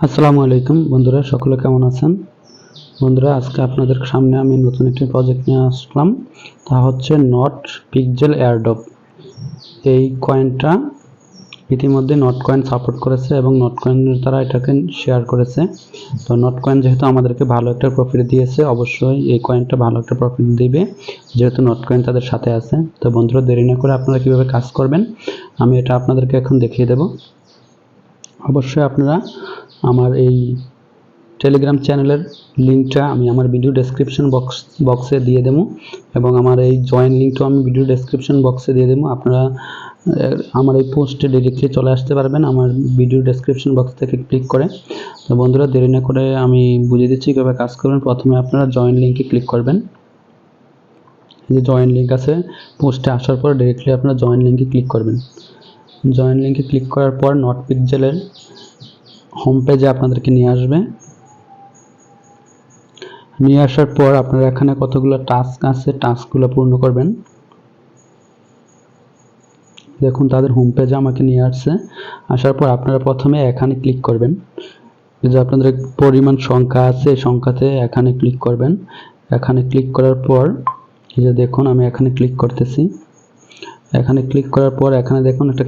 আসসালামু আলাইকুম বন্ধুরা, সকলে কেমন আছেন? বন্ধুরা, আজকে আপনাদের সামনে আমি নতুন একটি প্রজেক্ট নিয়ে আসলাম। তা হচ্ছে নট পিক্সেল এয়ারড্রপ। এই কয়েনটা ইতিমধ্যে নট কয়েন সাপোর্ট করেছে এবং নট কয়েনের তারা এটাকে শেয়ার করেছে। তো নট কয়েন যেহেতু আমাদেরকে ভালো একটা প্রফিট দিয়েছে, অবশ্যই এই কয়েনটা ভালো একটা প্রফিট দিবে, যেহেতু নট কয়েন তাদের সাথে আছে। তো বন্ধুরা, দেরি না করে আপনারা কীভাবে কাজ করবেন আমি এটা আপনাদেরকে এখন দেখিয়ে দেব। অবশ্যই আপনারা আমার এই টেলিগ্রাম চ্যানেলের লিঙ্কটা আমি আমার ভিডিও ডেসক্রিপশন বক্সে দিয়ে দেবো এবং আমার এই জয়েন লিঙ্কটাও আমি ভিডিও ডেসক্রিপশন বক্সে দিয়ে দেবো। আপনারা আমার এই পোস্টে ডিরেক্টলি চলে আসতে পারবেন আমার ভিডিও ডেসক্রিপশন বক্স থেকে ক্লিক করে। তো বন্ধুরা, দেরি না করে আমি বুঝিয়ে দিচ্ছি কীভাবে কাজ করবেন। প্রথমে আপনারা জয়েন লিঙ্কে ক্লিক করবেন। যে জয়েন লিঙ্ক আছে পোস্টে আসার পর ডিরেক্টলি আপনারা জয়েন লিঙ্কে ক্লিক করবেন। জয়েন লিঙ্কে ক্লিক করার পর নট পিক্সেলের হোম পেজে আপনাদেরকে নিয়ে আসবে। নিয়ে আসার পর আপনারা এখানে কতগুলো টাস্ক আছে, টাস্কগুলো পূর্ণ করবেন। দেখুন, তাদের হোম পেজে আমাকে নিয়ে আসছে। আসার পর আপনারা প্রথমে এখানে ক্লিক করবেন। যে আপনাদের পরিমাণ সংখ্যা আছে, সংখ্যাতে এখানে ক্লিক করবেন। এখানে ক্লিক করার পর এই যে দেখুন, আমি এখানে ক্লিক করতেছি। এখানে ক্লিক করার পর এখানে দেখুন একটা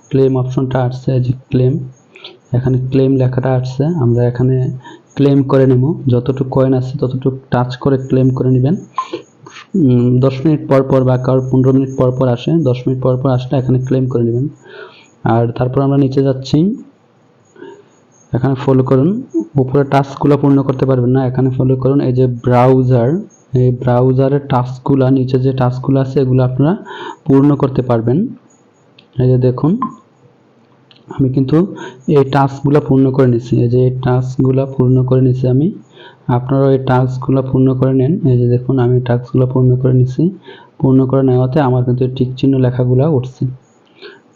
ক্লেম অপশনটা আসছে। যে ক্লেম, এখানে ক্লেম লেখাটা আসছে। আমরা এখানে ক্লেম করে নেব। যতটুকু কয়েন আছে ততটুকু টাচ করে ক্লেম করে নেবেন। 10 মিনিট পর পর বা কারোর 15 মিনিট পর পর আসে, 10 মিনিট পর পর আসলে এখানে ক্লেম করে নেবেন। আর তারপর আমরা নিচে যাচ্ছি, এখানে ফলো করুন। উপরে টাস্কগুলো পূর্ণ করতে পারবেন না, এখানে ফলো করুন। এই যে ব্রাউজার, এই ব্রাউজারের টাস্কগুলো, নিচে যে টাস্কগুলো আছে এগুলো আপনারা পূর্ণ করতে পারবেন। এই যে দেখুন, আমি কিন্তু এই টাস্কগুলো পূর্ণ করে নিছি। এই যে এই টাস্কগুলো পূর্ণ করে নিছি আমি। আপনারাও এই টাস্কগুলো পূর্ণ করে নেন। এই যে দেখুন, আমি টাস্কগুলো পূর্ণ করে নিছি। পূর্ণ করে নেওয়াতে আমার কিন্তু টিক চিহ্ন লেখাগুলো উঠছে।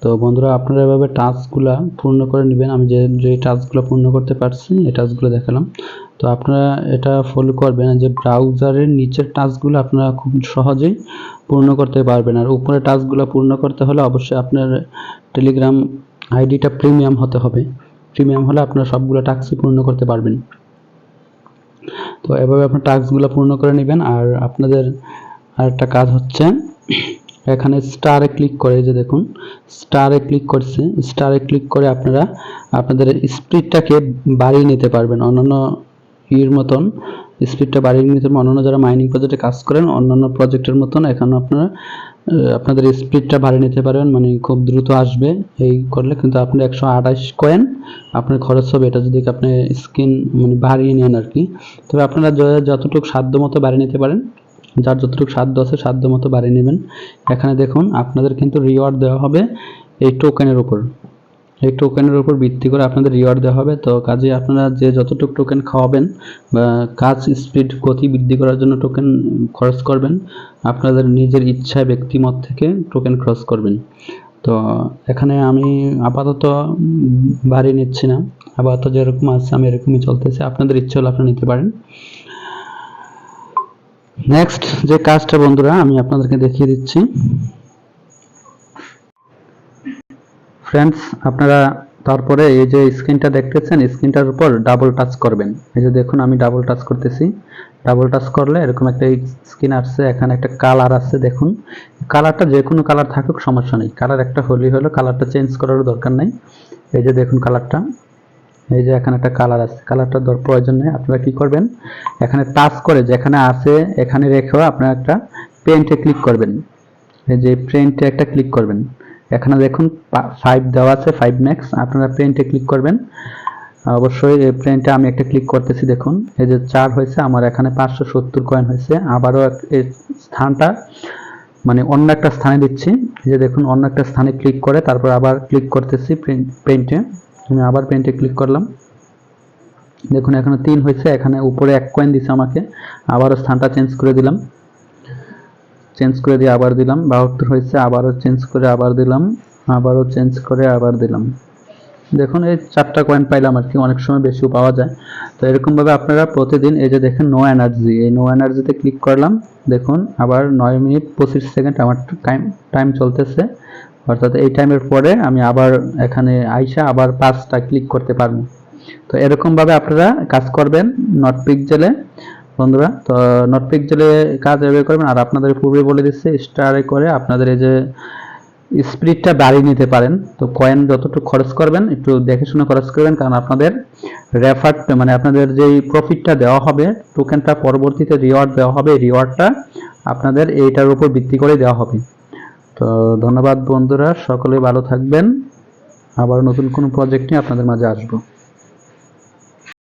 তো বন্ধুরা, আপনারা এভাবে টাস্কগুলো পূর্ণ করে নেবেন। আমি যে টাস্কগুলো পূর্ণ করতে পারছি এই টাস্কগুলো দেখালাম। তো আপনারা এটা ফলো করবেন যে ব্রাউজারের নিচের টাস্কগুলো আপনারা খুব সহজেই পূর্ণ করতে পারবেন। আর উপরে টাস্কগুলো পূর্ণ করতে হলে অবশ্যই আপনার টেলিগ্রাম আইডিটা প্রিমিয়াম হতে হবে। প্রিমিয়াম হলে আপনারা সবগুলো টাস্কই পূর্ণ করতে পারবেন। তো এভাবে আপনার টাস্কগুলো পূর্ণ করে নেবেন। আর আপনাদের আরেকটা কাজ হচ্ছে, এখানে স্টারে ক্লিক করে, যে দেখুন স্টারে ক্লিক করছে, স্টারে ক্লিক করে আপনারা আপনাদের স্পিডটাকে বাড়িয়ে নিতে পারবেন। অন্যান্য মতন স্পিডটা বাড়িয়ে নিতে পারবেন। অন্যান্য যারা মাইনিং প্রজেক্টে কাজ করেন, অন্যান্য প্রজেক্টের মতন এখানে আপনারা আপনাদের স্পিডটা বাড়িয়ে নিতে পারবেন, মানে খুব দ্রুত আসবে। এই করলে কিন্তু আপনি 128 কয়েন আপনার খরচ হবে, এটা যদি আপনি স্কিন মানে বাড়িয়ে নেন আর কি। তবে আপনারা যতটুকু সাধ্য মতো বাড়িয়ে নিতে পারেন, যার যতটুকু সাধ্য আছে সাধ্য মতো বাড়িয়ে নেবেন। এখানে দেখুন, আপনাদের কিন্তু রিওয়ার্ড দেওয়া হবে এই টোকেনের উপর। এই টোকেনের উপর ভিত্তি করে আপনাদের রিওয়ার্ড দেওয়া হবে। তো কাজে আপনারা যে যতটুকু টোকেন খাওয়াবেন বা কাজ স্পিড গতি বৃদ্ধি করার জন্য টোকেন খরচ করবেন, আপনাদের নিজের ইচ্ছায় ব্যক্তিমত থেকে টোকেন খরচ করবেন। তো এখানে আমি আপাতত বাড়িয়ে নিচ্ছি না, আপাতত যেরকম আছে আমি এরকমই চলতেছে। আপনাদের ইচ্ছা হলে আপনারা নিতে পারেন। নেক্সট যে কাজটা বন্ধুরা আমি আপনাদেরকে দেখিয়ে দিচ্ছি। ফ্রেন্ডস, আপনারা তারপরে এই যে স্ক্রিনটা দেখতেছেন, স্ক্রিনটার উপর ডাবল টাচ করবেন। এই যে দেখুন, আমি ডাবল টাচ করতেছি। ডাবল টাচ করলে এরকম একটা স্ক্রিন আসছে। এখানে একটা কালার আছে, দেখুন কালারটা যে কোনো কালার থাকুক সমস্যা নেই, কালার একটা হলেই হলো, কালারটা চেঞ্জ করারও দরকার নেই। এই যে দেখুন কালারটা, এই যে এখানে একটা কালার আছে, কালারটা প্রয়োজন নেই। আপনারা কি করবেন, এখানে টাচ করে যেখানে আছে এখানে রেখেও আপনারা একটা পেইন্টে ক্লিক করবেন। এই যে পেইন্টে একটা ক্লিক করবেন। এখানে দেখুন 5 দেওয়া আছে, 5 ম্যাক্স। আপনারা পেইন্টে ক্লিক করবেন। অবশ্যই এই পেইন্টে আমি একটা ক্লিক করতেছি। দেখুন এই যে 4 হয়েছে, আমার এখানে 570 কয়েন হয়েছে। আবারও এই স্থানটা মানে অন্য একটা স্থানে দিচ্ছি। এই যে দেখুন, অন্য একটা স্থানে ক্লিক করে তারপর আবার ক্লিক করতেছি পেইন্টে। আমি আবার পেইন্টে ক্লিক করলাম। দেখুন এখানে 3 হয়েছে, এখানে উপরে 1 কয়েন দিছে আমাকে। আবারও স্থানটা চেঞ্জ করে দিলাম, চেঞ্জ করে দিয়ে আবার দিলাম। 72 হয়েছে, আবারও চেঞ্জ করে আবার দিলাম, আবারও চেঞ্জ করে আবার দিলাম। দেখুন এই 4টা কয়েন পাইলাম আর কি, অনেক সময় বেশিও পাওয়া যায়। তো এরকমভাবে আপনারা প্রতিদিন, এই যে দেখেন নো এনার্জি, এই নো এনার্জিতে ক্লিক করলাম। দেখুন আবার 9 মিনিট 25 সেকেন্ড আমার টাইম চলতেছে। অর্থাৎ এই টাইমের পরে আমি আবার এখানে আইসা আবার 5টা ক্লিক করতে পারবো। তো এরকমভাবে আপনারা কাজ করবেন নটপিক্সেলে বন্ধুরা। তো নটপিক্সেলে কাজ এভাবে করবেন। আর আপনাদের পূর্বে বলে দিচ্ছে স্টারে করে আপনাদের এই যে স্পিডটা বাড়িয়ে নিতে পারেন। তো কয়েন যতটুকু খরচ করবেন একটু দেখে শুনে খরচ করবেন, কারণ আপনাদের রেফার মানে আপনাদের যেই প্রফিটটা দেওয়া হবে, টোকেনটা পরবর্তীতে রিওয়ার্ড দেওয়া হবে, রিওয়ার্ডটা আপনাদের এইটার উপর ভিত্তি করে দেওয়া হবে। তো ধন্যবাদ বন্ধুরা, সকলে ভালো থাকবেন। আবার নতুন কোনো প্রজেক্ট নিয়ে আপনাদের মাঝে আসবো।